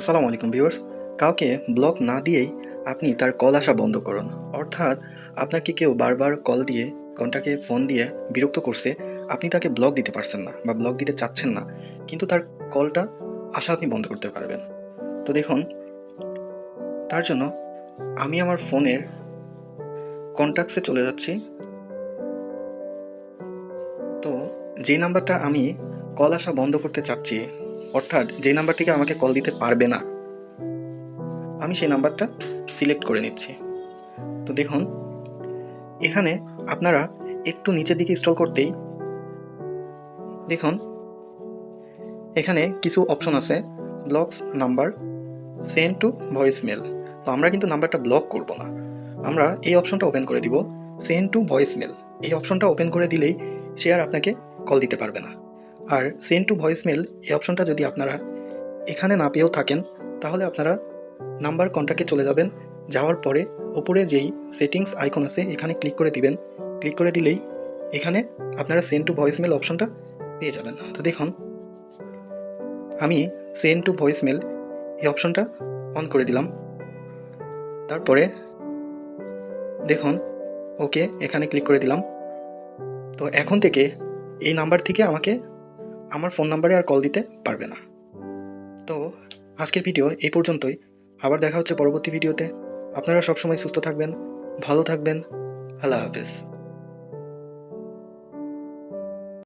আসসালামু আলাইকুম ভিউয়ার্স। কাউকে ব্লক না দিয়েই আপনি তার কল আসা বন্ধ করুন। অর্থাৎ আপনাকে কেউ বারবার কল দিয়ে, কন্টাকে ফোন দিয়ে বিরক্ত করছে, আপনি তাকে ব্লক দিতে পারছেন না বা ব্লক দিতে চাচ্ছেন না। কিন্তু তার কলটা আসা আপনি বন্ধ করতে পারবেন। তো দেখুন, তার জন্য আমি আমার ফোনের কন্ট্যাক্টসে চলে যাচ্ছি। তো যেই নাম্বারটা আমি কল আসা বন্ধ করতে চাচ্ছি, অর্থাৎ যেই নাম্বার থেকে আমাকে কল দিতে পারবে না, আমি সেই নাম্বারটা সিলেক্ট করে নিচ্ছি। তো দেখুন, এখানে আপনারা একটু নিচের দিকে স্ক্রল করতেই দেখুন এখানে কিছু অপশন আছে। Blocks number, send to voicemail. তো আমরা কিন্তু নাম্বারটা ব্লক করব না, আমরা এই অপশনটা ওপেন করে দিব, সেন্ড টু ভয়েস মেল। এই অপশনটা ওপেন করে দিলেই সে আর আপনাকে কল দিতে পারবে না। আর সেন্ড টু ভয়েস মেল এই অপশনটা যদি আপনারা এখানে না পেয়েও থাকেন, তাহলে আপনারা নাম্বার কন্ট্যাক্টে চলে যাবেন। যাওয়ার পরে ওপরে যেই সেটিংস আইকন আছে এখানে ক্লিক করে দিবেন। ক্লিক করে দিলেই এখানে আপনারা সেন্ড টু ভয়েস মেল অপশনটা পেয়ে যাবেন। তো দেখুন, আমি সেন্ড টু ভয়েস মেল এই অপশনটা অন করে দিলাম। তারপরে দেখুন, ওকে এখানে ক্লিক করে দিলাম। তো এখন থেকে এই নাম্বার থেকে আমাকে আমার ফোন নাম্বারে আর কল দিতে পারবে না। তো আজকের ভিডিও এই পর্যন্তই। আবার দেখা হচ্ছে পরবর্তী ভিডিওতে। আপনারা সবসময় সুস্থ থাকবেন, ভালো থাকবেন। আল্লাহ হাফেজ।